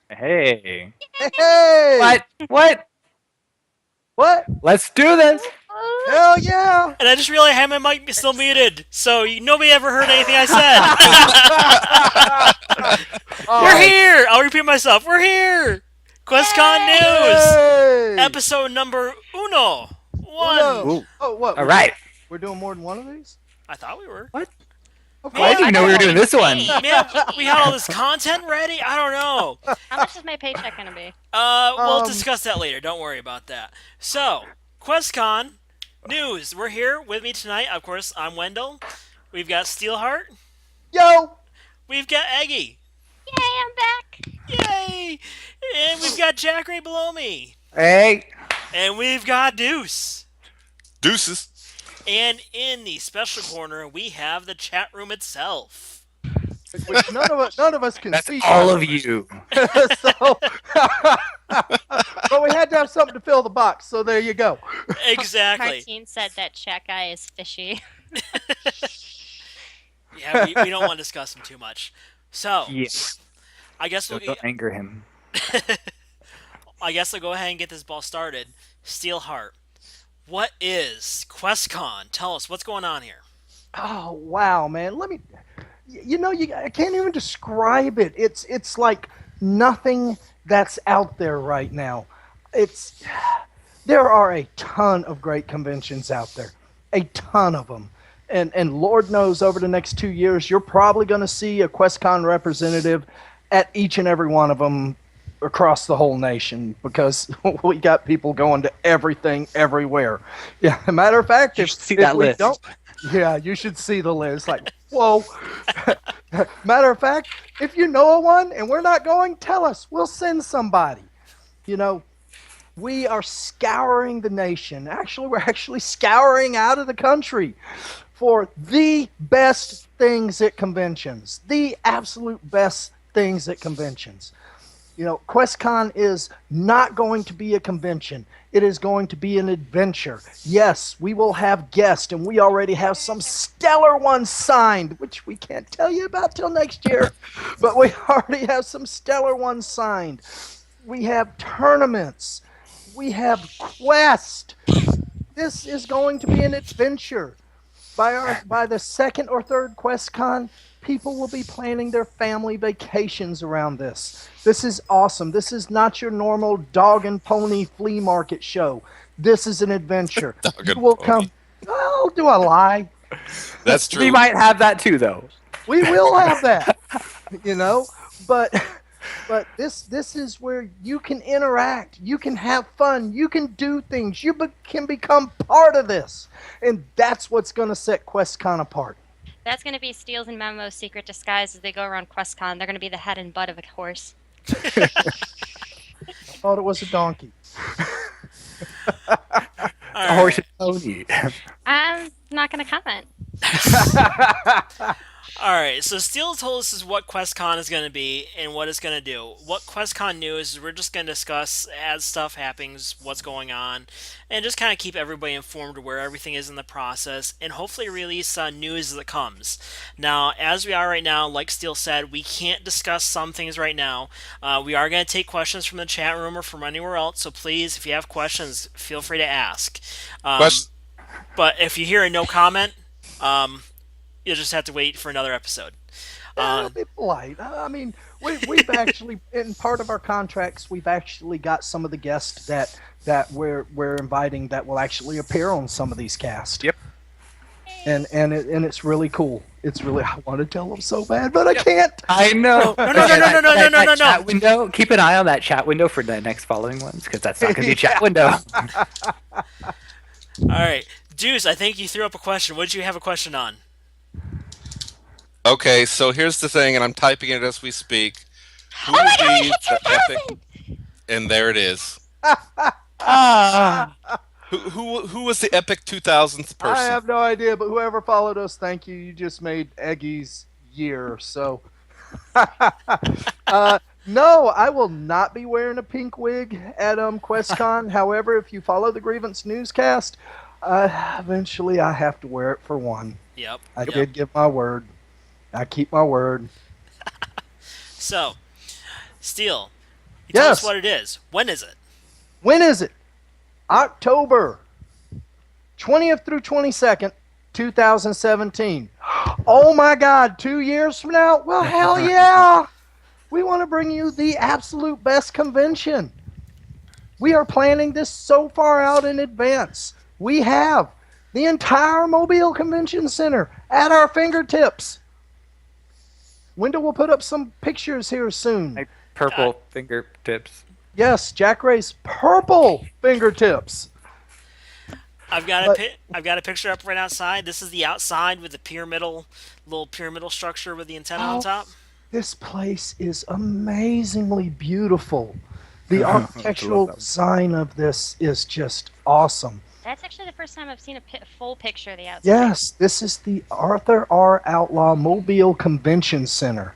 Hey. Hey! What? What? What? Let's do this. Hell yeah! And I just realized I had my mic still muted, so nobody ever heard anything I said. We're here! I'll repeat myself. We're here! QuestCon News! Hey! Episode number uno. One. Uno. Oh, what? All right. We're doing more than one of these? I thought we were. What? Okay. Well, I didn't know we were doing this one. Man, we had all this content ready? I don't know. How much is my paycheck gonna be? We'll discuss that later. Don't worry about that. So, QuestCon News. We're here with me tonight. Of course, I'm Wendol. We've got Steelheart. Yo! We've got Ehgi. Yay, I'm back! Yay! And we've got Jakrae below me. Hey. And we've got Deuce. Deuces. And in the special corner, we have the chat room itself. Which none of us can That's see. all of you. So, but we had to have something to fill the box, so there you go. Exactly. Martine said that chat guy is fishy. Yeah, we don't want to discuss him too much. So, Yeah. I guess Don't anger him. I guess I'll go ahead and get this ball started. Steelheart, what is QuestCon? Tell us what's going on here. Oh wow, man! Let me. I can't even describe it. It's like nothing that's out there right now. There are a ton of great conventions out there, a ton of them, and Lord knows over the next 2 years you're probably going to see a QuestCon representative at each and every one of them across the whole nation, because we got people going to everything everywhere. Yeah, matter of fact, You should see that we list. don't, yeah, you should see the list. Like, whoa. Matter of fact, if you know of one and we're not going, tell us. We'll send somebody. We are scouring the nation. Actually, we're actually scouring out of the country for the best things at conventions. The absolute best things at conventions. QuestCon is not going to be a convention. It is going to be an adventure. Yes, we will have guests, and we already have some stellar ones signed, which we can't tell you about till next year, but we already have some stellar ones signed. We have tournaments. We have quests. This is going to be an adventure. By the second or third QuestCon, people will be planning their family vacations around this. This is awesome. This is not your normal dog and pony flea market show. This is an adventure. Dog You and will pony. come. Oh, do I lie? That's true. We might have that too, though. We will have that. But this is where you can interact. You can have fun. You can do things. You can become part of this. And that's what's going to set QuestCon apart. That's gonna be Steele's and Memo's secret disguise as they go around QuestCon. They're gonna be the head and butt of a horse. Thought it was a donkey. A horse and pony. I'm not gonna comment. Alright, so Steel told us is what QuestCon is going to be and what it's going to do. What QuestCon News is we're just going to discuss as stuff happens, what's going on, and just kind of keep everybody informed of where everything is in the process, and hopefully release news as it comes. Now, as we are right now, like Steel said, we can't discuss some things right now. We are going to take questions from the chat room or from anywhere else, so please, if you have questions, feel free to ask. But if you hear a no comment, you'll just have to wait for another episode. I'll be polite. I mean, we've actually, in part of our contracts, we've actually got some of the guests that we're inviting that will actually appear on some of these casts. Yep. And it's really cool. It's really, I want to tell them so bad, but I can't. I know. No. Chat window. Keep an eye on that chat window for the next following ones, because that's not going to be a chat window. All right, Deuce, I think you threw up a question. What did you have a question on? Okay, so here's the thing, and I'm typing it as we speak. Who Oh my would God, be I hit the 2,000! And there it is. Ah. Who was the epic 2000th person? I have no idea, but whoever followed us, thank you. You just made Eggy's year. So, no, I will not be wearing a pink wig at QuestCon. However, if you follow the Grievance newscast, eventually I have to wear it for one. Yep. I did give my word. I keep my word. So, Steel, you tell us Yes. what it is. When is it? When is it? October 20th through 22nd, 2017. Oh my God, 2 years from now? Well, hell yeah. We want to bring you the absolute best convention. We are planning this so far out in advance. We have the entire Mobile Convention Center at our fingertips. Wendell will put up some pictures here soon. Like purple fingertips. Yes, Jakrae's purple fingertips. I've got But- I've got a picture up right outside. This is the outside with the little pyramidal structure with the antenna on top. This place is amazingly beautiful. The I love architectural that. design of this is just awesome. That's actually the first time I've seen a full picture of the outside. Yes, this is the Arthur R. Outlaw Mobile Convention Center,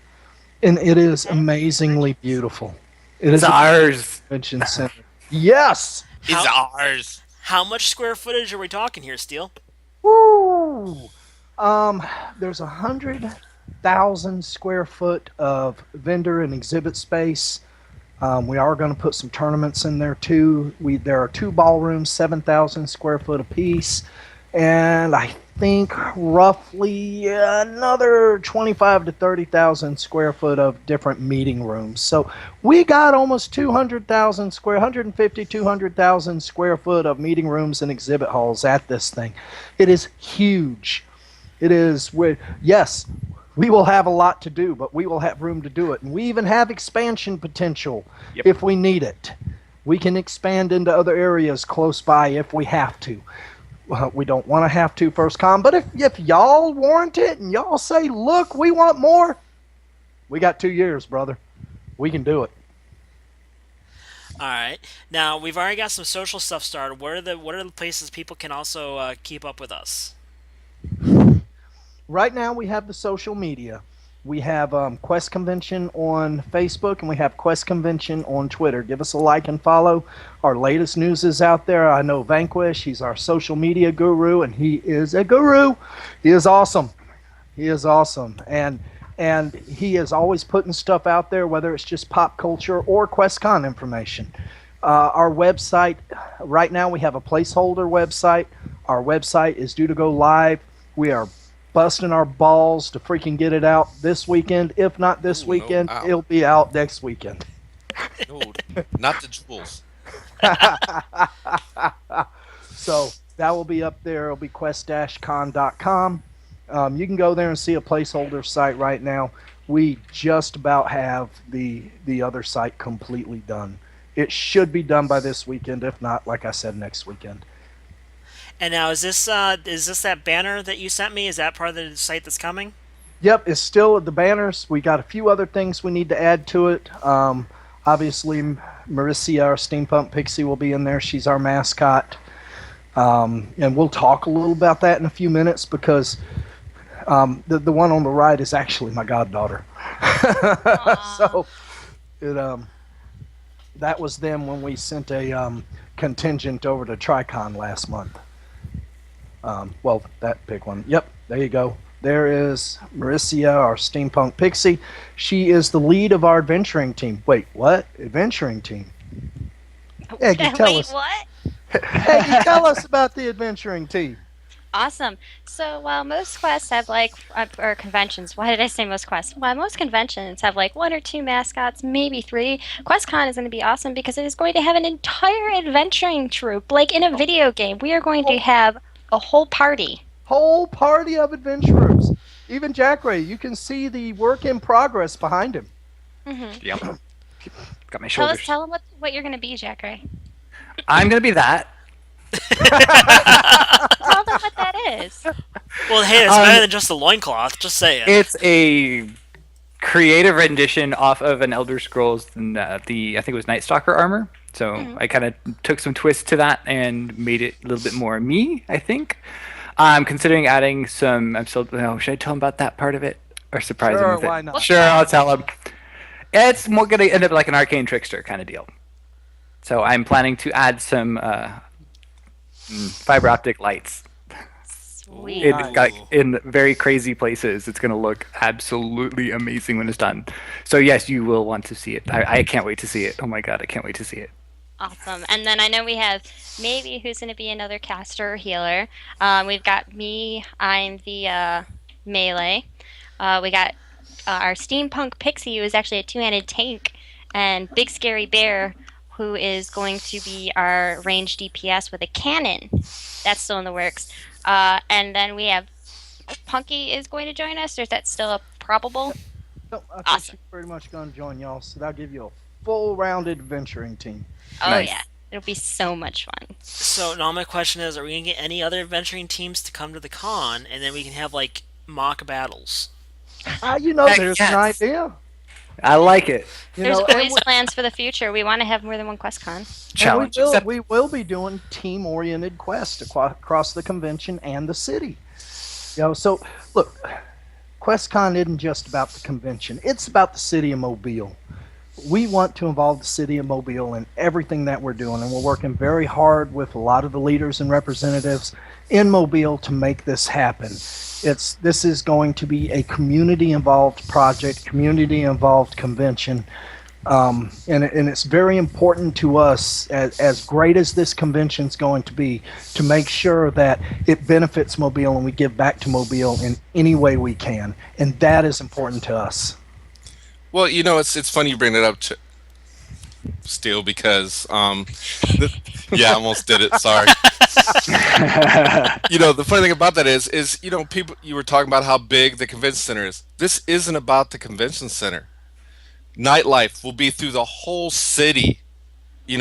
and it is amazingly beautiful. It It's is a ours. convention center. Yes. It's ours. How much square footage are we talking here, Steel? Woo. There's 100,000 square foot of vendor and exhibit space. We are going to put some tournaments in there too. There are 2 ballrooms, 7,000 square foot apiece, and I think roughly another 25 to 30,000 square foot of different meeting rooms. So we got almost 150, 200,000 square foot of meeting rooms and exhibit halls at this thing. It is huge. It is yes. We will have a lot to do, but we will have room to do it. And we even have expansion potential if we need it. We can expand into other areas close by if we have to. We don't want to have to first con, but if y'all warrant it and y'all say, look, we want more, we got 2 years, brother. We can do it. All right. Now we've already got some social stuff started. What are the places people can also keep up with us? Right now we have the social media. We have Quest Convention on Facebook, and we have Quest Convention on Twitter. Give us a like and follow. Our latest news is out there. I know Vanquish, he's our social media guru, and he is a guru. He is awesome. He is awesome. And he is always putting stuff out there, whether it's just pop culture or QuestCon information. Our website, right now we have a placeholder website. Our website is due to go live. We are busting our balls to freaking get it out this weekend. If not this weekend, ow. it'll be out next weekend. No, not the jewels. So that will be up there. It'll be quest-con.com. You can go there and see a placeholder site right now. We just about have the other site completely done. It should be done by this weekend. If not, like I said, next weekend. And now is this that banner that you sent me? Is that part of the site that's coming? Yep, it's still the banners. We got a few other things we need to add to it. Obviously, Maricia, our steampunk pixie, will be in there. She's our mascot. And we'll talk a little about that in a few minutes because the one on the right is actually my goddaughter. So that was them when we sent a contingent over to Tricon last month. Well, that big one. Yep, there you go. There is Maricia, our steampunk pixie. She is the lead of our adventuring team. Wait, what? Adventuring team? Ehgi, tell Wait, us. what? Ehgi, tell us about the adventuring team. Awesome. So while most quests have or conventions, why did I say most quests? While most conventions have 1 or 2 mascots, maybe 3, QuestCon is going to be awesome because it is going to have an entire adventuring troupe. Like in a video game, we are going to have a whole party. Whole party of adventurers. Even Jakrae, you can see the work in progress behind him. Mm-hmm. Yep. Got my shoulders. Tell them what you're going to be, Jakrae. I'm gonna be that. Tell them what that is. Well, hey, it's better than just a loincloth. Just say it. It's a creative rendition off of an Elder Scrolls, and I think it was Night Stalker armor. So I kind of took some twists to that and made it a little bit more me, I think. I'm considering adding some. Should I tell him about that part of it or surprise him with it? Why not? Sure, I'll tell him. It's more going to end up like an arcane trickster kind of deal. So I'm planning to add some fiber optic lights. Sweet. It Nice. got in very crazy places. It's going to look absolutely amazing when it's done. So yes, you will want to see it. I can't wait to see it. Oh my god, I can't wait to see it. Awesome. And then I know we have maybe who's going to be another caster or healer. We've got me. I'm the melee. We got our steampunk pixie, who is actually a two-handed tank, and Big Scary Bear, who is going to be our ranged DPS with a cannon. That's still in the works. And then we have Punky is going to join us, or is that still a probable? So I think Awesome. she's pretty much going to join y'all, so that'll give you a full-rounded adventuring team. Oh Nice. yeah, it'll be so much fun. So now my question is, are we gonna get any other adventuring teams to come to the con, and then we can have like mock battles? Heck, There's yes. an idea. I like it. There's And always plans for the future. We want to have more than one QuestCon. Challenge. we will be doing team-oriented quests across the convention and the city. So look, QuestCon isn't just about the convention. It's about the city of Mobile. We want to involve the city of Mobile in everything that we're doing, and we're working very hard with a lot of the leaders and representatives in Mobile to make this happen. This is going to be a community-involved project, community-involved convention, and it's very important to us, as great as this convention is going to be, to make sure that it benefits Mobile and we give back to Mobile in any way we can, and that is important to us. Well, it's funny you bring that up, Steel, because yeah, I almost did it. Sorry. The funny thing about that is people. You were talking about how big the convention center is. This isn't about the convention center. Nightlife will be through the whole city, in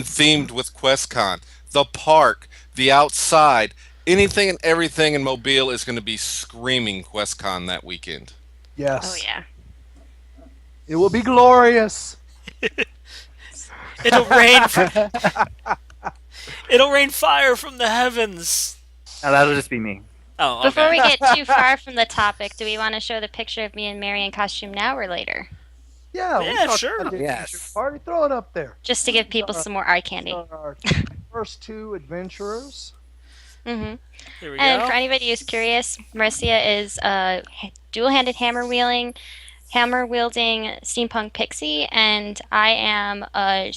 themed with QuestCon. The park, the outside, anything and everything in Mobile is going to be screaming QuestCon that weekend. Yes. Oh yeah. It will be glorious. It'll rain. It'll rain fire from the heavens. Now that'll just be me. Oh, okay. Before we get too far from the topic, do we want to show the picture of me and Mary in costume now or later? Yeah, Yeah, talked sure. about the Yes. adventure party. Throw it up there. Just to give people some more eye candy. Our first two adventurers. Mm-hmm. Here we And go. for anybody who's curious, Marcia is a dual-handed hammer-wielding steampunk pixie, and I am a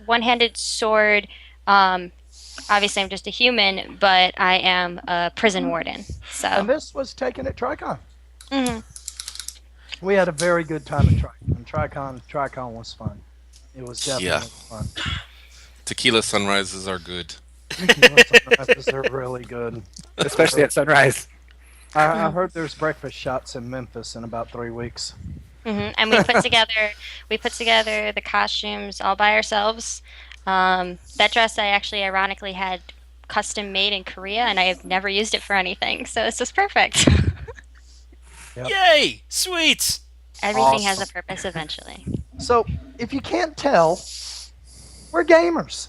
one-handed sword. Obviously, I'm just a human, but I am a prison warden. So. And this was taken at TriCon. hmm We had a very good time at TriCon. TriCon was fun. It was definitely fun. Tequila sunrises are good. They're really good. Especially at sunrise. I heard there's breakfast shots in Memphis in about 3 weeks. And we put together the costumes all by ourselves. That dress I actually ironically had custom made in Korea, and I have never used it for anything, so it's just perfect. Yep. Yay! Sweet. Everything has a purpose eventually. So, if you can't tell, we're gamers.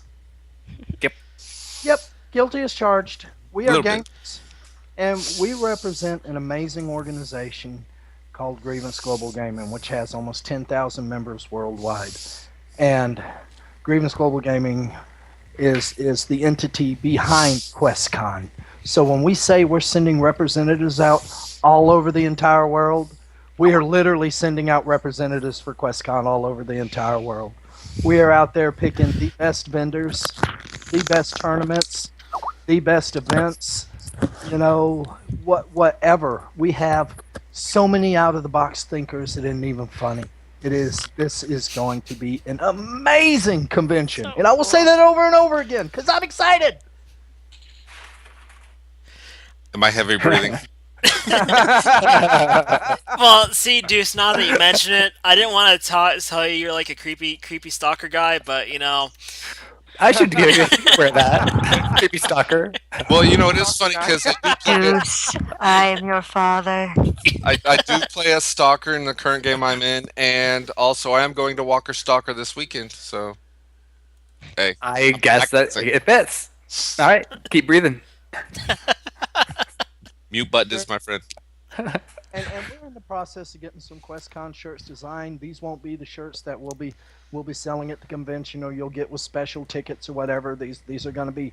Yep, guilty as charged. We are Little bit. gamers. And we represent an amazing organization called Grievance Global Gaming, which has almost 10,000 members worldwide. And Grievance Global Gaming is the entity behind QuestCon. So when we say we're sending representatives out all over the entire world, we are literally sending out representatives for QuestCon all over the entire world. We are out there picking the best vendors, the best tournaments, the best events, whatever. We have so many out-of-the-box thinkers it isn't even funny. This is going to be an amazing convention. And I will say that over and over again, because I'm excited. Am I heavy breathing? Well, see, Deuce, now that you mention it, I didn't want to tell you you're like a creepy stalker guy, but I should wear that. Creepy stalker. Well, it is funny because Deuce, I am your father. I do play a stalker in the current game I'm in, and also I am going to Walker Stalker this weekend. So, hey, I guess that practicing. it fits. All right, keep breathing. Mute button is my friend. And we're in the process of getting some QuestCon shirts designed. These won't be the shirts that we'll be selling at the convention, or you'll get with special tickets or whatever. These are going to be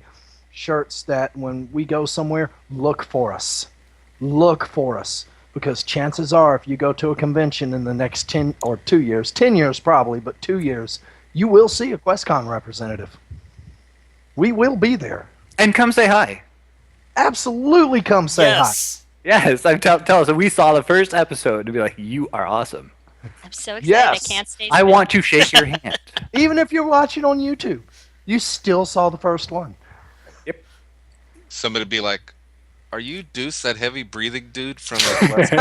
shirts that when we go somewhere, look for us. Look for us. Because chances are, if you go to a convention in the next 10 or 2 years, 10 years probably, but 2 years, you will see a QuestCon representative. We will be there. And come say hi. Absolutely come say Yes. Yes, tell us. We saw the first episode to be like, you are awesome. I'm so excited. Yes. I can't stay I still. want to shake your hand. hi. Even if you're watching on YouTube, you still saw the first one. Somebody be like, "Are you Deuce, that heavy breathing dude from the West?"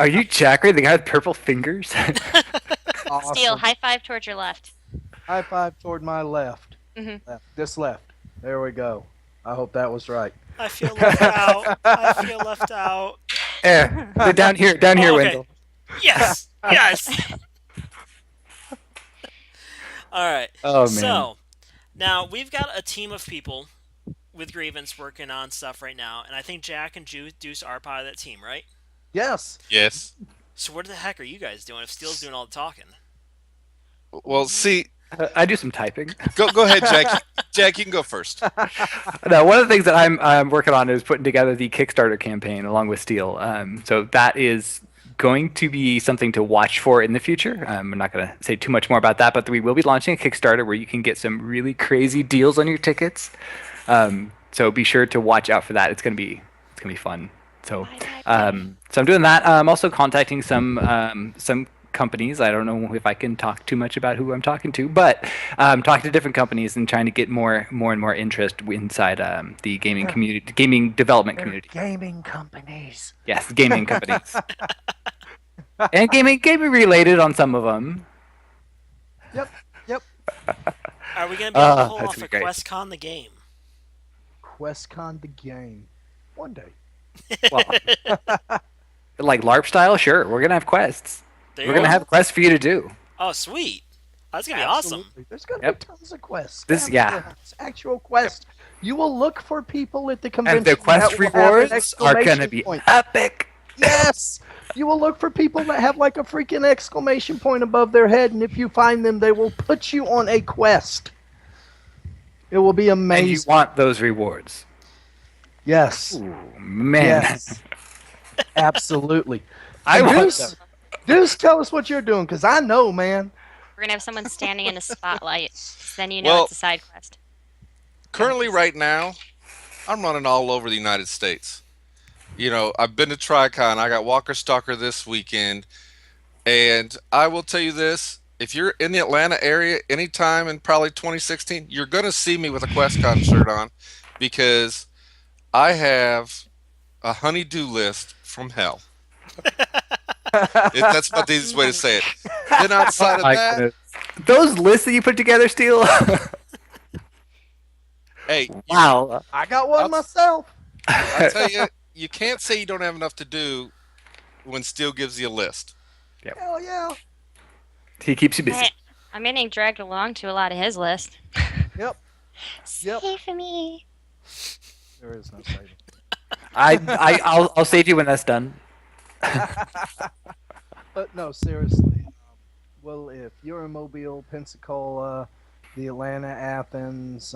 Are you Jakrae, the guy with purple fingers? Awesome. Steel, high five towards your left. High five toward my left. Mhm. This left. There we go. I hope that was right. I feel left out. I feel left out. Down here, Okay. Wendol. Yes. Yes. All right. Oh, man. So, now we've got a team of people with Grievance working on stuff right now, and I think Jack and Deuce are part of that team, right? Yes. Yes. So what the heck are you guys doing if Steel's doing all the talking? Well, see, I do some typing. go ahead, Jack. Jack, you can go first. No, one of the things that I'm working on is putting together the Kickstarter campaign along with Steel. So that is going to be something to watch for in the future. I'm not going to say too much more about that, but we will be launching a Kickstarter where you can get some really crazy deals on your tickets. So be sure to watch out for that. It's gonna be fun. So I'm doing that. I'm also contacting some companies. I don't know if I can talk too much about who I'm talking to, but I'm talking to different companies and trying to get more and more interest inside the gaming community, gaming development community. Gaming companies. Yes, gaming companies. And gaming related on some of them. Yep. Are we going to be able to pull that's off gonna a be great. QuestCon the game? QuestCon the game. One day. Well, like LARP style, sure. We're gonna have quests. There We're you gonna go. have quests for you to do. Oh, sweet. That's going to be awesome. Absolutely. There's going to Yep. be tons of quests. Yeah. Actual quests. You will look for people at the convention. And the quest that will have an rewards are gonna exclamation be point. epic. Yes. You will look for people that have like a freaking exclamation point above their head, and if you find them, they will put you on a quest. It will be amazing. And you want those rewards. Yes. Ooh, man. Yes. Absolutely. I want Deuce, them. Deuce, tell us what you're doing, because I know, man. We're gonna have someone standing in the spotlight. So then you know Well- it's a side quest. Currently, right now, I'm running all over the United States. You know, I've been to TriCon. I got Walker Stalker this weekend. And I will tell you this. If you're in the Atlanta area anytime in probably 2016, you're going to see me with a QuestCon shirt on because I have a honey-do list from hell. That's about the easiest way to say it. Then outside of My that, goodness. Those lists that you put together, Steel. hey, Wow. I got one I'll- myself. I tell you, you can't say you don't have enough to do when Steel gives you a list. Hell yeah. He keeps you busy. Hey, I'm getting dragged along to a lot of his list. Yep. Yep. Save for me. There is no saving. I'll save you when that's done. But no, seriously. Well, if you're in Mobile, Pensacola, the Atlanta, Athens,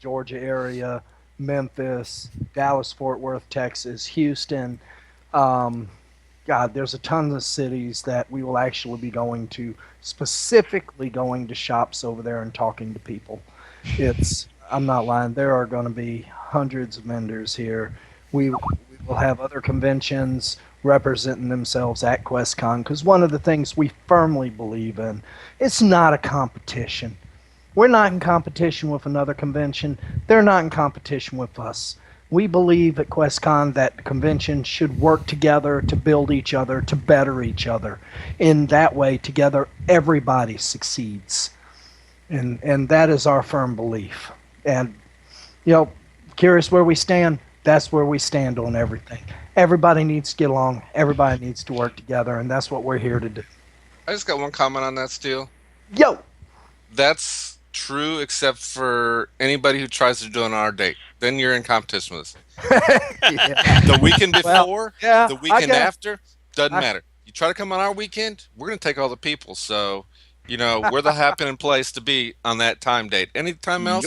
Georgia area, Memphis, Dallas, Fort Worth, Texas, Houston, God, there's a ton of cities that we will actually be going to, specifically going to shops over there and talking to people. I'm not lying, there are going to be hundreds of vendors here. We will have other conventions representing themselves at QuestCon, because one of the things we firmly believe in, it's not a competition. We're not in competition with another convention. They're not in competition with us. We believe at QuestCon that the convention should work together to build each other, to better each other. In that way, together, everybody succeeds. And that is our firm belief. And, you know, curious where we stand? That's where we stand on everything. Everybody needs to get along. Everybody needs to work together, and that's what we're here to do. I just got one comment on that, Steel. Yo! That's true except for anybody who tries to do it on our date. Then you're in competition with us. Yeah. The weekend Well, before, yeah, the weekend I get it. after, doesn't matter. You try to come on our weekend, we're going to take all the people. So, we're the happening place to be on that time date. Anytime else,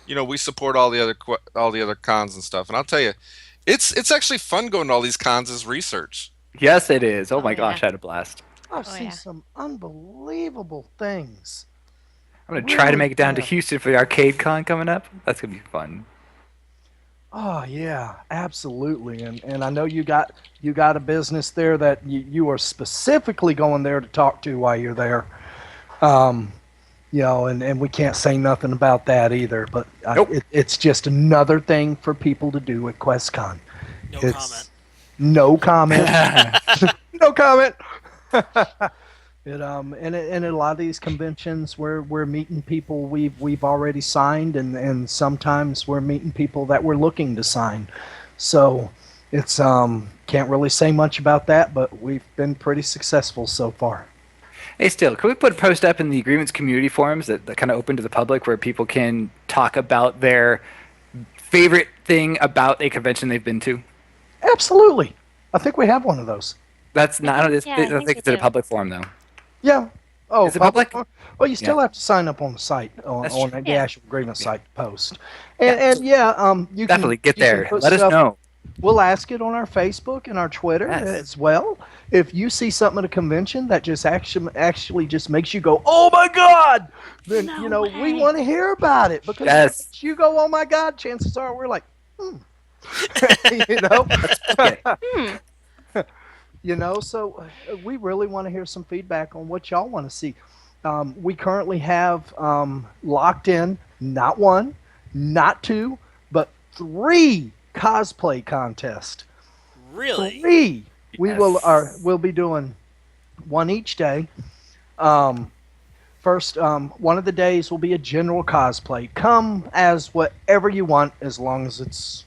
we support all the other cons and stuff. And I'll tell you, it's actually fun going to all these cons as research. Yes, it is. Oh my yeah. gosh, I had a blast. I've Oh, seen yeah. some unbelievable things. I'm gonna try to make it down to Yeah. Houston for the arcade con coming up. That's gonna be fun. Oh yeah, absolutely. And I know you got a business there that you are specifically going there to talk to while you're there. And we can't say nothing about that either. But Nope. it's just another thing for people to do at QuestCon. No It's- comment. No comment. No comment. And at a lot of these conventions, we're meeting people we've already signed, and sometimes we're meeting people that we're looking to sign. So it's can't really say much about that, but we've been pretty successful so far. Hey, still, can we put a post up in the agreements community forums that kind of open to the public where people can talk about their favorite thing about a convention they've been to? Absolutely, I think we have one of those. That's not. Yeah, I I think think we it's in a do. public forum though. Yeah. Oh, Is it public? Well, you still have to sign up on the site on That's the true. Yeah. actual agreement site to post. And you Definitely can get you can there. put Let us stuff- know. We'll ask it on our Facebook and our Twitter Yes. as well. If you see something at a convention that just actually just makes you go, "Oh my God!" then No we way. want to hear about it, because Yes. if you go, "Oh my God," chances are we're like, you know. So we really want to hear some feedback on what y'all want to see. We currently have locked in not one, not two, but 3 cosplay contests. Really? 3. Yes. We'll be doing one each day. First, one of the days will be a general cosplay. Come as whatever you want, as long as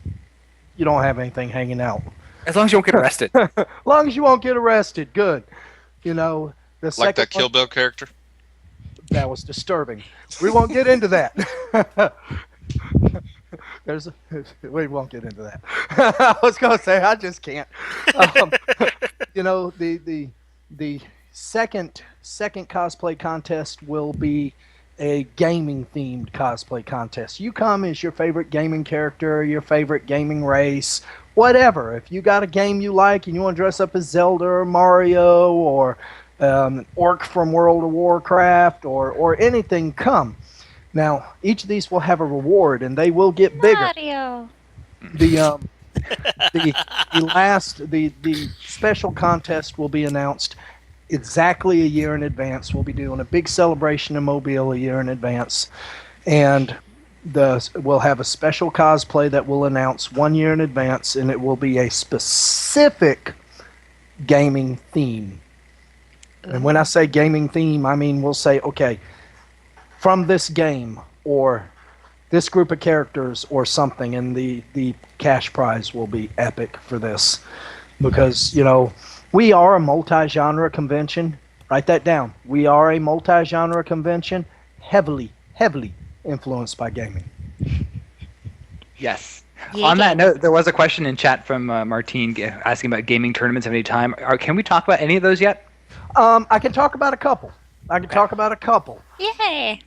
you don't have anything hanging out. As long as you don't get arrested. As long as you won't get arrested, good. The Like second that Kill Bill character. that was disturbing. We won't get into that. We won't get into that. I was gonna say I just can't. The second cosplay contest will be a gaming themed cosplay contest. You come as your favorite gaming character, your favorite gaming race, whatever. If you got a game you like and you want to dress up as Zelda or Mario or an orc from World of Warcraft or anything, come. Now, each of these will have a reward, and they will get bigger. Mario. The the special contest will be announced exactly a year in advance. We'll be doing a big celebration in Mobile a year in advance, and we'll have a special cosplay that we'll announce 1 year in advance, and it will be a specific gaming theme. And when I say gaming theme, I mean we'll say, okay, from this game or this group of characters or something, and the cash prize will be epic for this, because we are a multi-genre convention. Write that down. We are a multi-genre convention, heavily influenced by gaming. Yes. Yeah, On that games. note, there was a question in chat from Martine asking about gaming tournaments of any time. Can we talk about any of those yet? I can talk about a couple. Yay.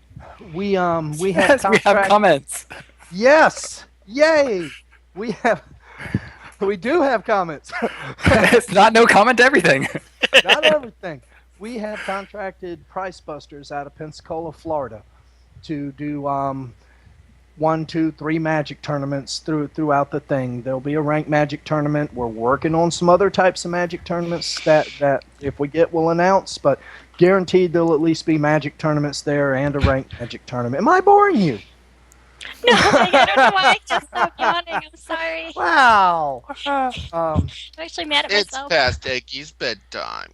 We have Yes, we have contract- comments. Yes, yay. We do have comments. It's not no comment to everything. Not everything. We have contracted Price Busters out of Pensacola, Florida, to do 1, 2, 3 Magic tournaments throughout the thing. There'll be a ranked Magic tournament. We're working on some other types of Magic tournaments that if we get, we'll announce. But guaranteed, there'll at least be Magic tournaments there and a ranked Magic tournament. Am I boring you? No, I don't know why I just stopped yawning. I'm sorry. Wow. I'm actually mad at It's myself. past Eggi's bedtime.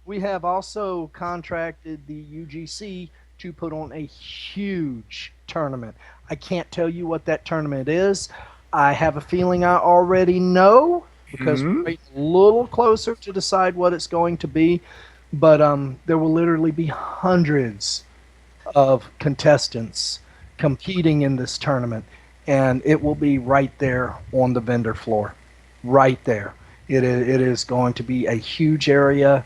We have also contracted the UGC to put on a huge tournament. I can't tell you what that tournament is. I have a feeling I already know, because we're waiting a little closer to decide what it's going to be. But there will literally be hundreds of contestants competing in this tournament, and it will be right there on the vendor floor. Right there. It is going to be a huge area.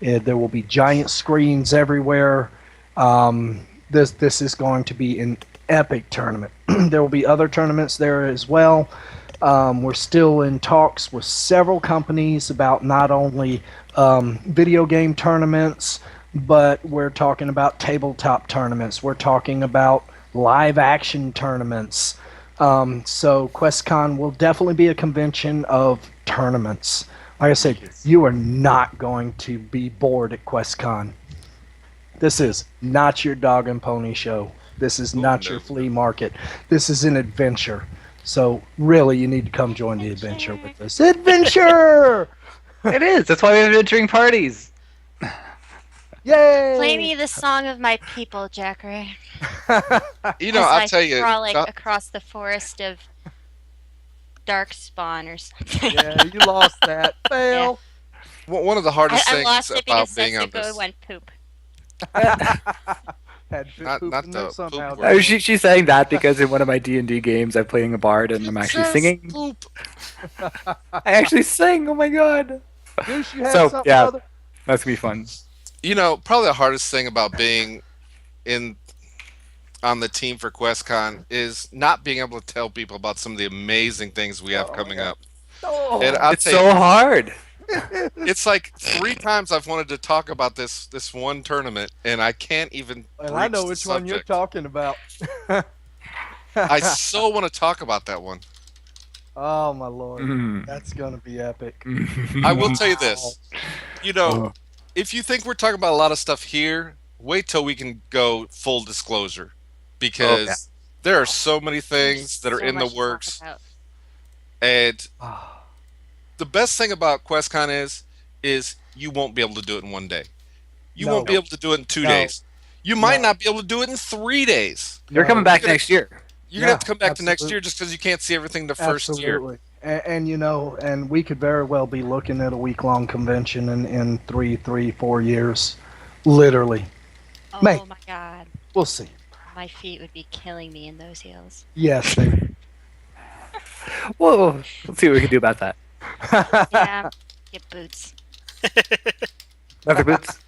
There will be giant screens everywhere. This is going to be an epic tournament. There will be other tournaments there as well. We're still in talks with several companies about not only video game tournaments, but we're talking about tabletop tournaments. We're talking about live action tournaments. So QuestCon will definitely be a convention of tournaments. Like I said, you are not going to be bored at QuestCon. This is not your dog and pony show. This is not your flea market. This is an adventure. So really, you need to come join the adventure with us. Adventure! It is. That's why we have adventuring parties. Yay! Play me the song of my people, Jakrae. I'll tell you. Frolic across the forest of Darkspawn or something. Yeah, you lost that. Fail. One of the hardest I things lost it about because being on Sesame this. went poop. Had Not poop in the there somehow. poop word. Oh, she's saying that because in one of my D&D games, I'm playing a bard and I'm actually singing. Poop. I actually sing. Oh my god. Deuce, you had So, something, yeah. brother? That's gonna be fun. Probably the hardest thing about being on the team for QuestCon is not being able to tell people about some of the amazing things we have coming up. Oh, And I'll It's tell you, so hard. it's like 3 times I've wanted to talk about this one tournament, and I can't even. and I know broach the which one you're subject. talking about. I so want to talk about that one. Oh my lord, Mm. that's gonna be epic. I will tell you this. If you think we're talking about a lot of stuff here, wait till we can go full disclosure, because there are so many things that are So in the much to talk works. about. And the best thing about QuestCon is you won't be able to do it in one day. You No. won't be able to do it in 2 No. days. You might No. not be able to do it in 3 days. You're coming back next year. You're gonna have to Yeah, come back to next absolutely. year just because you can't see everything the first year. Absolutely. And we could very well be looking at a week-long convention in 4 years, literally. Oh May. my god. We'll see. My feet would be killing me in those heels. Yes. Whoa. Let's see what we can do about that. Yeah. Get boots. Leather boots.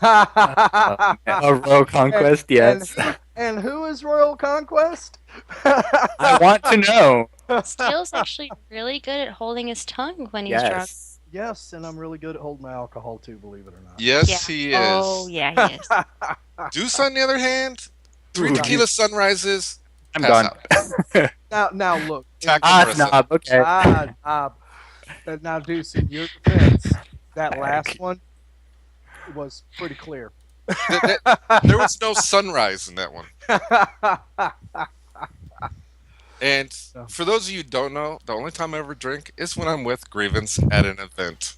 A Royal Conquest, yes. And who is Royal Conquest? I want to know. Steel's actually really good at holding his tongue when he's drunk. Yes. Yes, and I'm really good at holding my alcohol too, believe it or not. Yes, Yeah. he is. Oh, yeah, he is. Deuce, on the other hand, 3 Ooh. tequila sunrises. I'm pass gone. out. Now look. Tack Ah, Marissa. snob. Okay. Now, Deuce, in your defense, that last one was pretty clear. There was no sunrise in that one. And for those of you who don't know, the only time I ever drink is when I'm with Grievance at an event.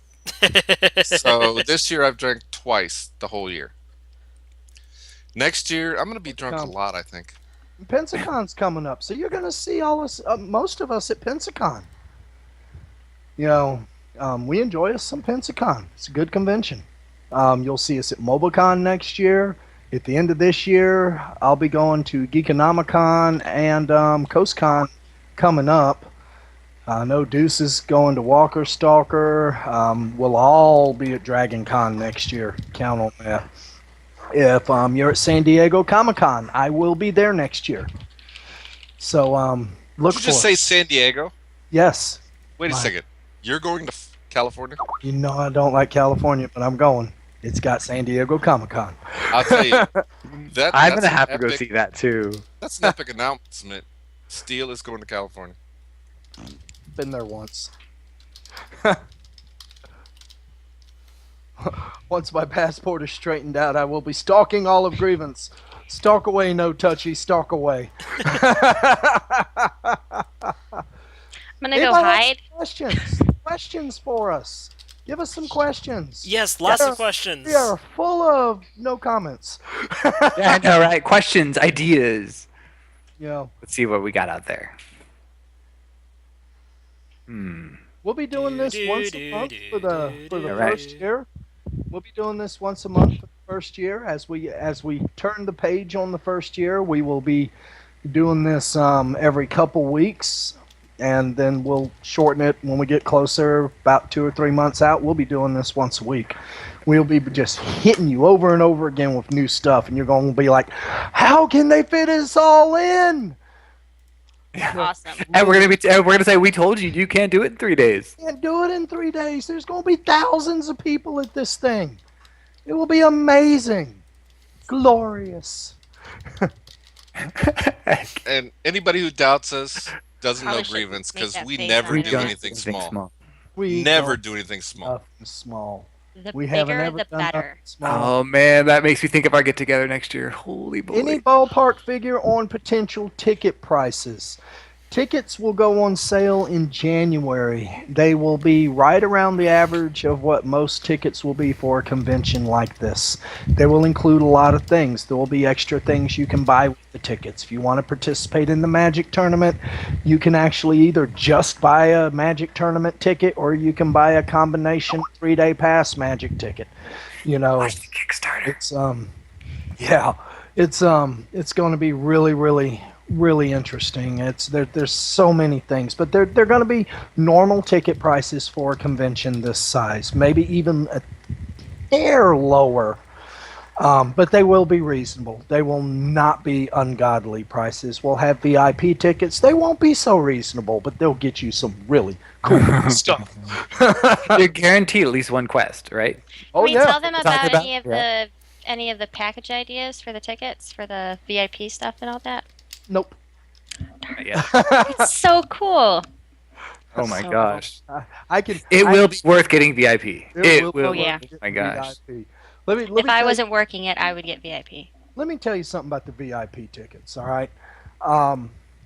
So this year I've drank twice the whole year. Next year I'm going to be drunk a lot, I think. Pensacon's coming up, so you're going to see most of us at Pensacon. We enjoy us some Pensacon. It's a good convention. You'll see us at MobileCon next year. At the end of this year, I'll be going to Geekonomicon and CoastCon coming up. I know Deuce is going to Walker Stalker. We'll all be at Dragon Con next year. Count on that. If you're at San Diego Comic-Con, I will be there next year. So look Did you for just say us. San Diego? Yes. Wait a Why? second. You're going to California? You know I don't like California, but I'm going. It's got San Diego Comic-Con. I'll tell you. I'm That's gonna have to an go epic- see that too. That's an epic announcement. Steel is going to California. Been there once. Once my passport is straightened out, I will be stalking all of Grievance. Stalk away, no touchy, stalk away. I'm gonna go hide. Questions for us. Give us some questions. Yes, lots of questions. We are full of no comments. Yeah, I know, right? Questions, ideas. Let's Let's see what we got out there. we'll be doing this once a month for the Right. first year. We'll be doing this once a month for the first year. As we turn the page on the first year, we will be doing this every couple weeks. and then we'll shorten it when we get closer, about 2 or 3 months out. We'll be doing this once a week. We'll be just hitting you over and over again with new stuff, and you're going to be like, how can they fit us all in? Awesome. And we're gonna say we told you you can't do it in 3 days. Can't do it in 3 days. There's going to be thousands of people at this thing. It will be amazing. Glorious. And anybody who doubts us doesn't Probably know should grievance make because that we face never on do it. anything small. We Never don't do anything small. nothing small. The We haven't bigger, ever the done better. nothing small. Oh man, that makes me think of our get together next year. Holy boy! Any ballpark figure on potential ticket prices? Tickets will go on sale in January. They will be right around the average of what most tickets will be for a convention like this. They will include a lot of things. There will be extra things you can buy with the tickets. If you want to participate in the Magic Tournament, you can actually either just buy a Magic Tournament ticket or you can buy a combination 3-day pass Magic ticket. You know, Watch the Kickstarter. it's going to be really interesting. There's so many things, but they're going to be normal ticket prices for a convention this size, maybe even a hair lower, but they will be reasonable. They will not be ungodly prices. We'll have VIP tickets. They won't be so reasonable, but they'll get you some really cool stuff. You're guaranteed at least one quest, right? Oh Can we yeah. tell them about about- any of the package ideas for the tickets for the VIP stuff and all that? Nope. Yeah. It's so cool. Oh my So, gosh. I can. It will be worth getting VIP. It will. Oh, yeah. Oh my gosh. VIP. Let me If tell I you- wasn't working it, I would get VIP. Let me tell you something about the VIP tickets, all right?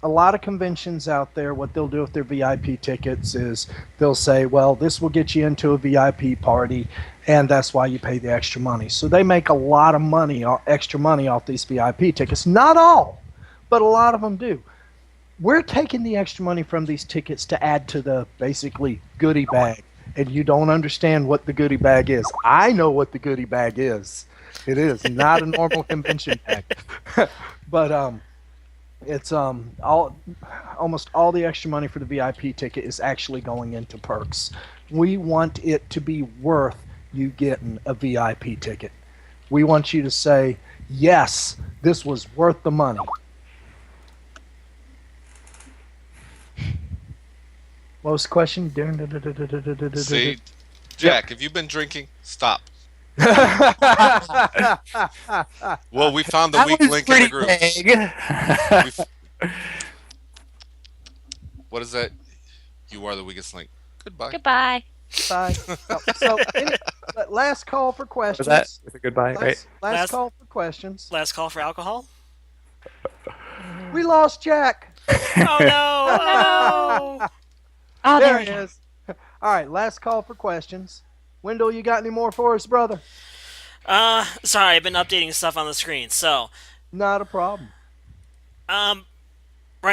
A lot of conventions out there, what they'll do with their VIP tickets is they'll say, well, this will get you into a VIP party, and that's why you pay the extra money. So they make a lot of money, extra money off these VIP tickets. Not all, but a lot of them do. We're taking the extra money from these tickets to add to the basically goodie bag, and you don't understand what the goodie bag is. I know what the goodie bag is. It is not a normal convention bag, but it's almost all the extra money for the VIP ticket is actually going into perks. We want it to be worth you getting a VIP ticket. We want you to say, yes, this was worth the money. What was the question? See, Jack, if you've been drinking, stop. Well, we found the weak link in the group. What is that? You are the weakest link. Goodbye. Goodbye. Bye. Last call for questions. Was that? Is it goodbye? Right. Last call for questions. Last call for alcohol. We lost Jack. Oh no! Oh, There there he we go. is. All right, last call for questions. Wendell, you got any more for us, brother? Sorry, I've been updating stuff on the screen. So, Not a problem. right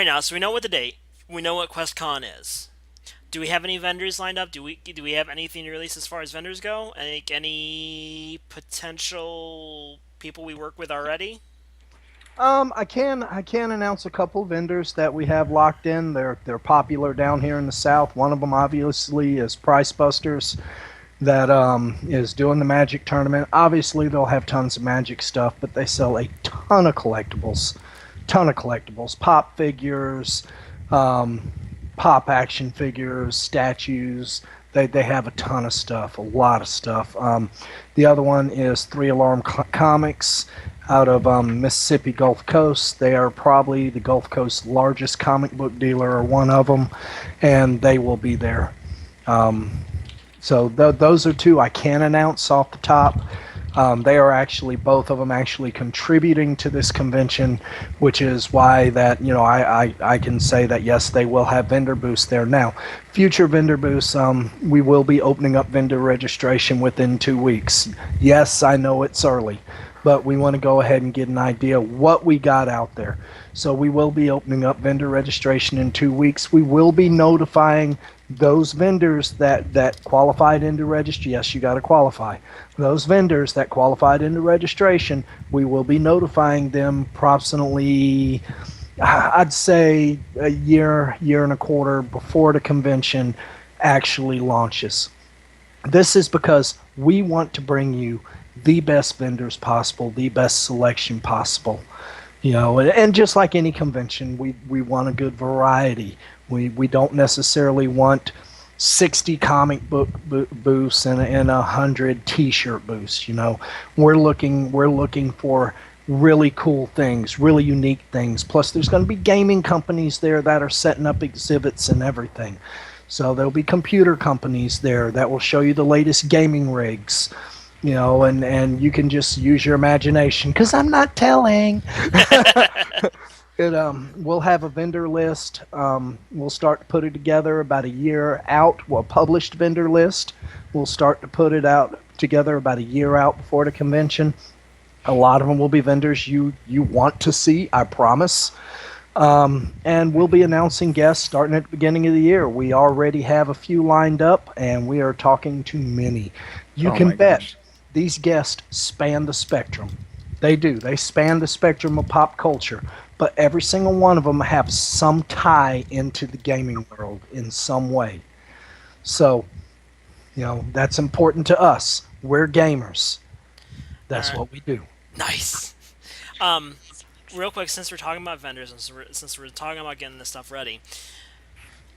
now, so we know what the date. We know what QuestCon is. Do we have any vendors lined up? Do we have anything to release as far as vendors go? Any potential people we work with already? I can announce a couple vendors that we have locked in. They're popular down here in the South. One of them obviously is Price Busters, that is doing the Magic Tournament. Obviously, they'll have tons of Magic stuff, but they sell a ton of collectibles, pop figures, pop action figures, statues. They have a ton of stuff, a lot of stuff. The other one is Three Alarm Comics out of Mississippi Gulf Coast. They are probably the Gulf Coast's largest comic book dealer, or one of them, and they will be there. So those are two I can announce off the top. They are actually, both of them actually contributing to this convention, which is why that, I can say that yes, they will have vendor booths there. Now, future vendor booths, we will be opening up vendor registration within 2 weeks. Yes, I know it's early, but we want to go ahead and get an idea what we got out there. So we will be opening up vendor registration in 2 weeks. We will be notifying those vendors that qualified into registration. Yes, you got to qualify. Those vendors that qualified into registration, we will be notifying them approximately I'd say a year, year and a quarter before the convention actually launches. This is because we want to bring you the best vendors possible, the best selection possible. And just like any convention, we want a good variety. We don't necessarily want 60 comic book booths and 100 T-shirt booths. We're looking for really cool things, really unique things. Plus, there's going to be gaming companies there that are setting up exhibits and everything. So there'll be computer companies there that will show you the latest gaming rigs. And you can just use your imagination because I'm not telling. We'll have a vendor list. We'll start to put it together about a year out. Well, a published vendor list. We'll start to put it out together about a year out before the convention. A lot of them will be vendors you want to see, I promise. And we'll be announcing guests starting at the beginning of the year. We already have a few lined up, and we are talking to many. You can bet. Gosh. These guests span the spectrum. They do. They span the spectrum of pop culture. But every single one of them have some tie into the gaming world in some way. So, that's important to us. We're gamers. That's what we do. Nice. Real quick, since we're talking about vendors and since we're talking about getting this stuff ready,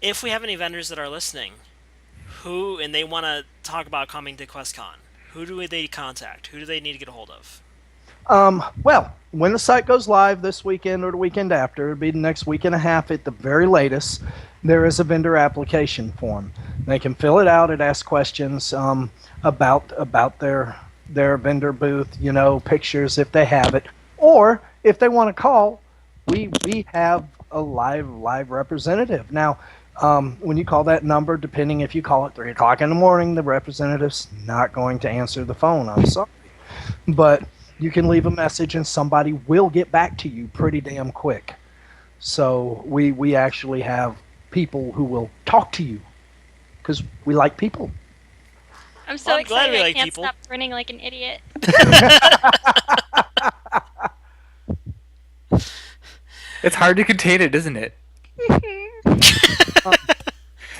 if we have any vendors that are listening, and they want to talk about coming to QuestCon, who do they contact? Who do they need to get a hold of? Well, when the site goes live this weekend or the weekend after, it'll be the next week and a half at the very latest, there is a vendor application form. They can fill it out. It asks questions about their vendor booth, pictures if they have it. Or if they want to call, we have a live representative. Now, when you call that number, depending if you call at 3 o'clock in the morning, the representative's not going to answer the phone. I'm sorry. But you can leave a message and somebody will get back to you pretty damn quick. So we actually have people who will talk to you because we like people. I'm so excited glad we I like can't people. stop grinning like an idiot. It's hard to contain it, isn't it?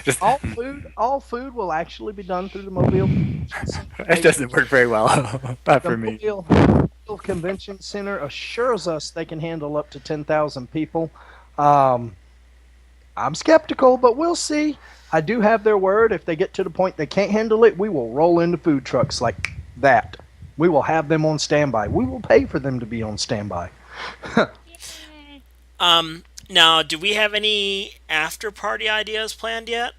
Just, all food will actually be done through the Mobile. It doesn't work very well. Not for me. The Mobile Convention Center assures us they can handle up to 10,000 people. I'm skeptical, but we'll see. I do have their word. If they get to the point they can't handle it, we will roll into food trucks like that. We will have them on standby. We will pay for them to be on standby. Now, do we have any after-party ideas planned yet?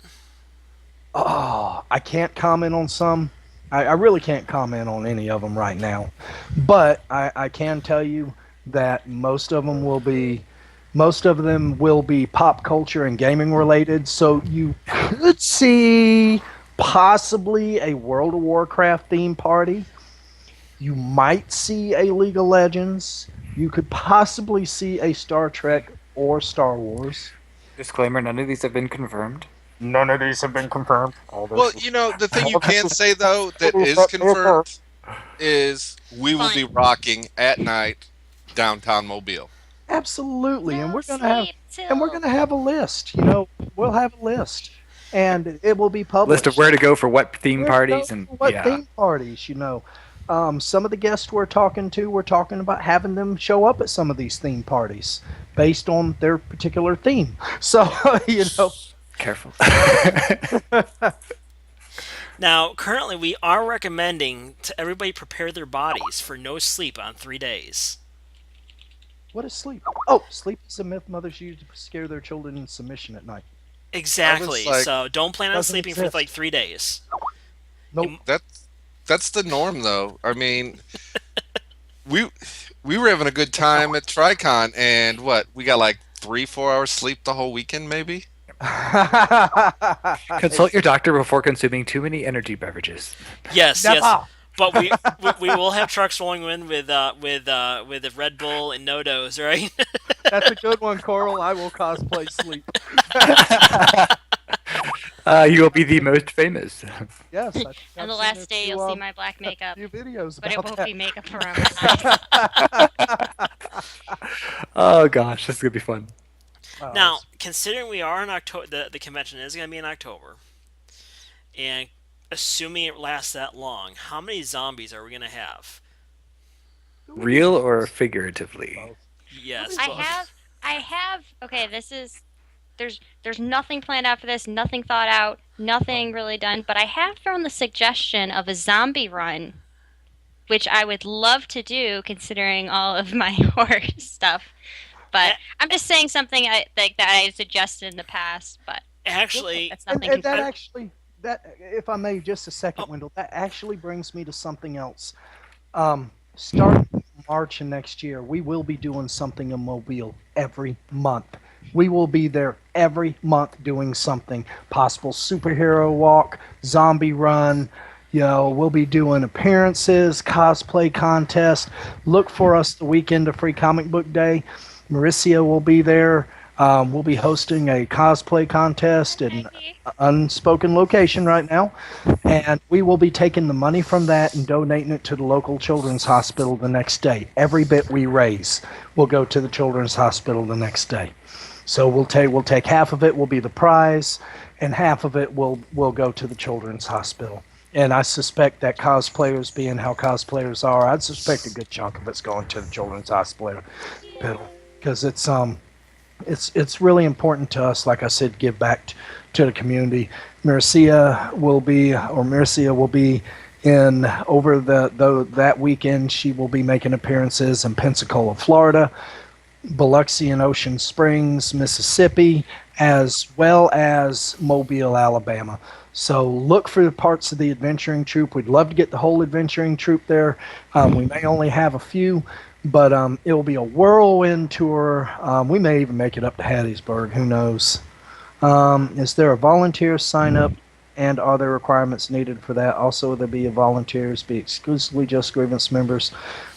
Oh, I can't comment on some. I really can't comment on any of them right now. But I can tell you that most of them will be pop culture and gaming related. So you could see possibly a World of Warcraft theme party. You might see a League of Legends. You could possibly see a Star Trek or Star Wars. Disclaimer, none of these have been confirmed. None of these have been confirmed. Well, the thing you can say, though, that is confirmed is we will be rocking at night downtown Mobile. Absolutely, No and we're gonna have a list. We'll have a list, and it will be published. List of where to go for what theme parties theme parties. Some of the guests we're talking about having them show up at some of these theme parties based on their particular theme. So Careful. Now, currently, we are recommending to everybody prepare their bodies for no sleep on 3 days. What is sleep? Oh, sleep is a myth mothers use to scare their children into submission at night. Exactly. So don't plan on sleeping for 3 days. Nope. That's the norm, though. I mean, we were having a good time at TriCon, and we got 3-4 hours sleep the whole weekend, maybe. Consult your doctor before consuming too many energy beverages. Yes. But we will have trucks rolling in with a Red Bull and No-Dos, right? That's a good one, Coral. I will cosplay sleep. You will be the most famous. Yes. On the last day, you'll see my black makeup. Few videos but it about won't that. be makeup around my eyes. Oh gosh, this is gonna be fun. Now, considering we are in October, the convention is going to be in October, and assuming it lasts that long, how many zombies are we going to have? Real or figuratively? Yes, I both. have. Okay, this is there's nothing planned out for this, nothing thought out, nothing really done. But I have thrown the suggestion of a zombie run, which I would love to do, considering all of my horror stuff. But A- I'm just saying something that I suggested in the past. But Actually, that's And, nothing and that confirmed. actually, that if I may, just a second, oh, Wendell, that actually brings me to something else. Starting March of next year, we will be doing something in Mobile every month. We will be there every month doing something. Possible superhero walk, zombie run. We'll be doing appearances, cosplay contest. Look for us the weekend of Free Comic Book Day. Mauricia will be there. We'll be hosting a cosplay contest in an Ehgi. unspoken location right now, and we will be taking the money from that and donating it to the local children's hospital the next day. Every bit we raise will go to the children's hospital the next day. So we'll take half of it will be the prize, and half of it will go to the children's hospital. And I suspect that cosplayers, being how cosplayers are, I'd suspect a good chunk of it's going to the children's hospital, because it's really important to us, like I said, give back to the community. Marcia will be in over that weekend. She will be making appearances in Pensacola, Florida, Biloxi and Ocean Springs, Mississippi, as well as Mobile, Alabama. So look for the parts of the adventuring troop. We'd love to get the whole adventuring troop there. We may only have a few, but it will be a whirlwind tour. We may even make it up to Hattiesburg. Who knows? Is there a volunteer sign up, and are there requirements needed for that? Also, will there be volunteers be exclusively just grievance members,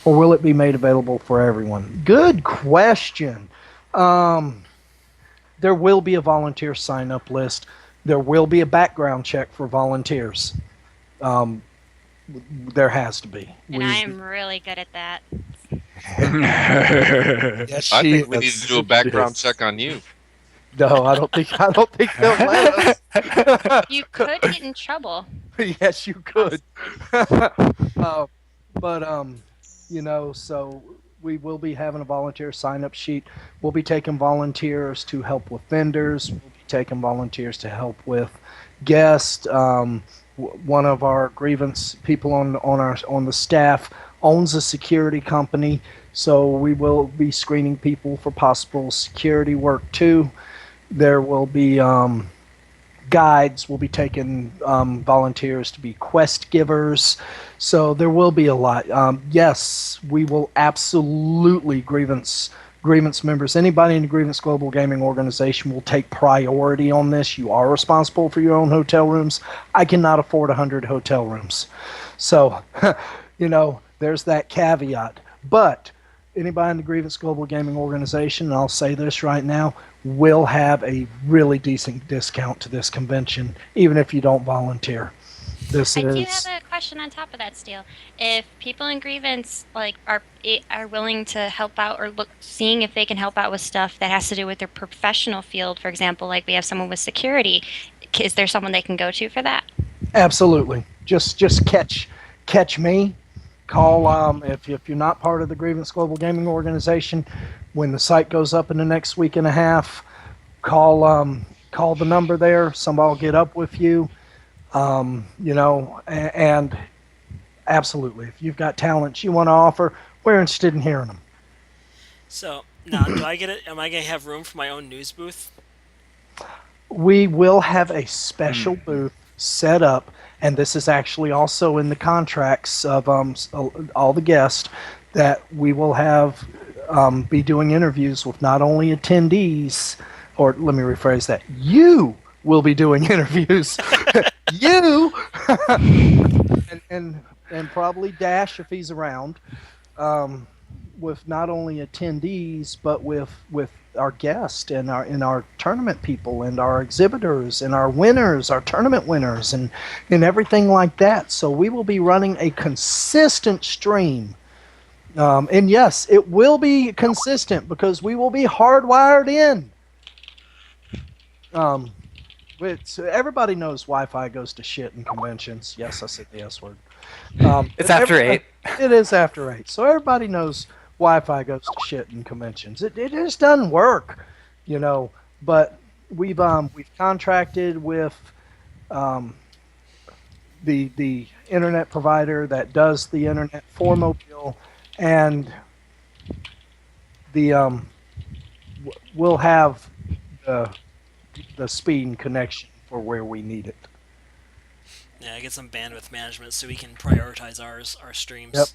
or will it be made available for everyone? Good question. There will be a volunteer sign up list. There will be a background check for volunteers. Um, there has to be. And I am really good at that. Yes, I she think we need is. to do a background check on you. No, I don't think they'll let us. You could get in trouble. Yes, you could. But so we will be having a volunteer sign-up sheet. We'll be taking volunteers to help with vendors. We'll be taking volunteers to help with guests. One of our grievance people on the staff owns a security company, so we will be screening people for possible security work too. There will be guides. We'll be taking volunteers to be quest givers. So there will be a lot. Yes, we will absolutely grievance members. Anybody in the Grievance Global Gaming Organization will take priority on this. You are responsible for your own hotel rooms. I cannot afford 100 hotel rooms. So, there's that caveat. But anybody in the Grievance Global Gaming Organization, and I'll say this right now, will have a really decent discount to this convention, even if you don't volunteer. I do have a question on top of that, Steel. If people in grievance are willing to help out or seeing if they can help out with stuff that has to do with their professional field, for example, like we have someone with security, is there someone they can go to for that? Absolutely. Just catch me. Call if you're not part of the Grievance Global Gaming Organization. When the site goes up in the next week and a half, call the number there. Somebody will get up with you. And absolutely, if you've got talents you want to offer, we're interested in hearing them. So now, do I get it? Am I going to have room for my own news booth? We will have a special booth set up, and this is actually also in the contracts of all the guests, that we will have be doing interviews with not only attendees, or let me rephrase that, you will be doing interviews. You and probably Dash if he's around, with not only attendees but with our guests and our tournament people and our exhibitors and our winners, our tournament winners, and everything like that. So we will be running a consistent stream And yes, it will be consistent because we will be hardwired in. Which everybody knows Wi-Fi goes to shit in conventions. Yes, I said the S word. It's after 8. It is after 8, so everybody knows Wi-Fi goes to shit in conventions. It just doesn't work, you know. But we've contracted with the internet provider that does the internet for Mobile, and we'll have the speed and connection for where we need it. Yeah, get some bandwidth management so we can prioritize our streams. Yep.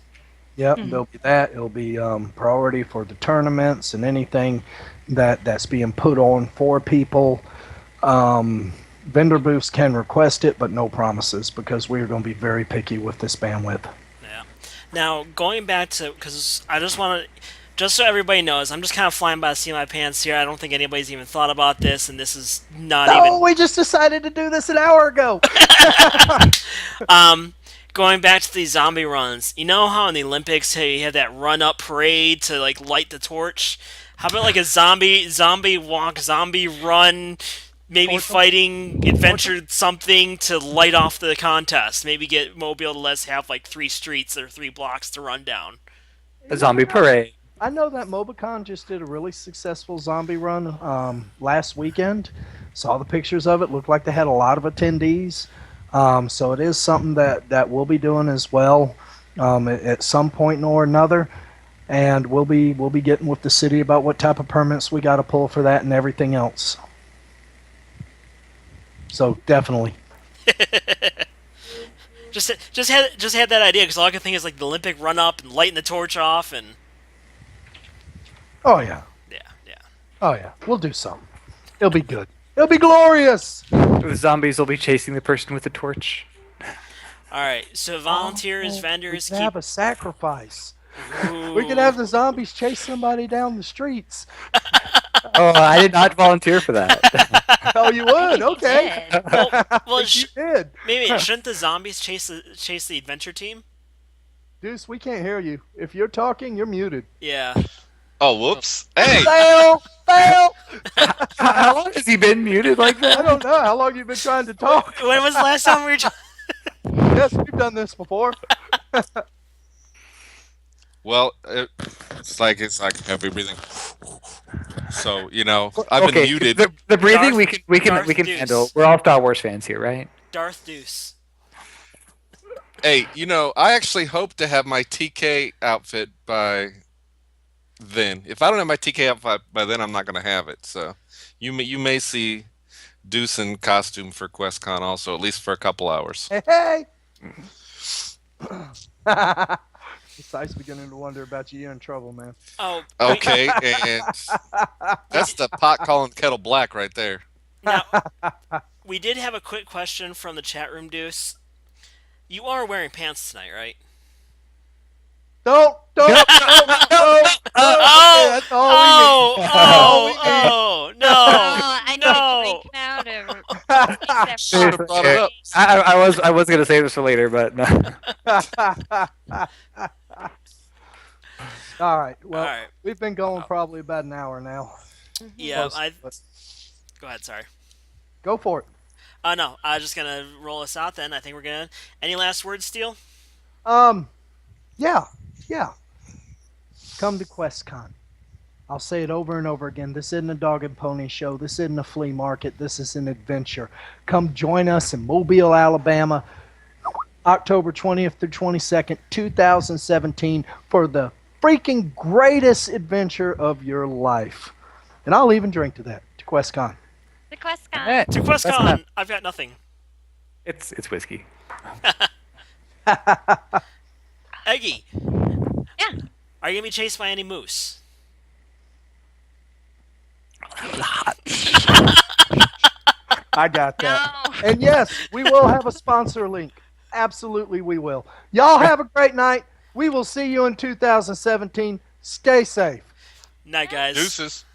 Yep, there'll be that. It'll be priority for the tournaments and anything that's being put on for people. Vendor booths can request it, but no promises because we're going to be very picky with this bandwidth. Yeah. Now, going back to, because I just want to, just so everybody knows, I'm just kind of flying by the seat of my pants here. I don't think anybody's even thought about this, and this is not even... we just decided to do this an hour ago. Going back to these zombie runs, you know how in the Olympics you had that run-up parade to like light the torch? How about like a zombie walk, zombie run, maybe fighting adventure something to light off the contest? Maybe get Mobile to let's have like 3 streets or 3 blocks to run down. A zombie parade. I know that Mobicon just did a really successful zombie run last weekend. Saw the pictures of it. Looked like they had a lot of attendees. So it is something that we'll be doing as well at some point or another. And we'll be getting with the city about what type of permits we got to pull for that and everything else. So definitely. just had that idea because all I can think is like the Olympic run up and lighting the torch off and. Oh yeah. Yeah. Oh yeah. We'll do something. It'll be good. It'll be glorious. The zombies will be chasing the person with the torch. All right. So volunteers, vendors, we can have a sacrifice. We could have the zombies chase somebody down the streets. Oh, I did not volunteer for that. Oh, you would? Okay. Well, you did. Maybe shouldn't the zombies chase the adventure team? Deuce, we can't hear you. If you're talking, you're muted. Yeah. Oh, whoops. Hey! Fail! How long has he been muted like that? I don't know. How long you been trying to talk? When was the last time we were Yes, we've done this before. Well, it's like heavy breathing. So I've been muted. The breathing Darth, we can Deuce. handle. We're all Star Wars fans here, right? Darth Deuce. Hey, I actually hope to have my TK outfit by then. If I don't have my TK outfit by then, I'm not going to have it. So you may see Deuce in costume for QuestCon also, at least for a couple hours. Hey! Besides beginning to wonder about you, you're in trouble, man. Oh. Okay, and that's the pot calling kettle black right there. Now, we did have a quick question from the chat room, Deuce. You are wearing pants tonight, right? Don't. Oh, no. I need a drink now to Should have brought it up. I was gonna save this for later, but no. All right. Well, All right. we've been going probably about an hour now. Yeah, Close, Go ahead, sorry. Go for it. No, I was just going to roll us out then. I think we're going to... Any last words, Steel? Yeah. Come to QuestCon. I'll say it over and over again. This isn't a dog and pony show. This isn't a flea market. This is an adventure. Come join us in Mobile, Alabama, October 20th through 22nd, 2017, for the freaking greatest adventure of your life. And I'll even drink to that, to QuestCon. The QuestCon. To QuestCon, I've got nothing. It's whiskey. Ehgi. Yeah. Are you going to be chased by any moose? I got that. No. And yes, we will have a sponsor link. Absolutely, we will. Y'all have a great night. We will see you in 2017. Stay safe. Night, guys. Deuces.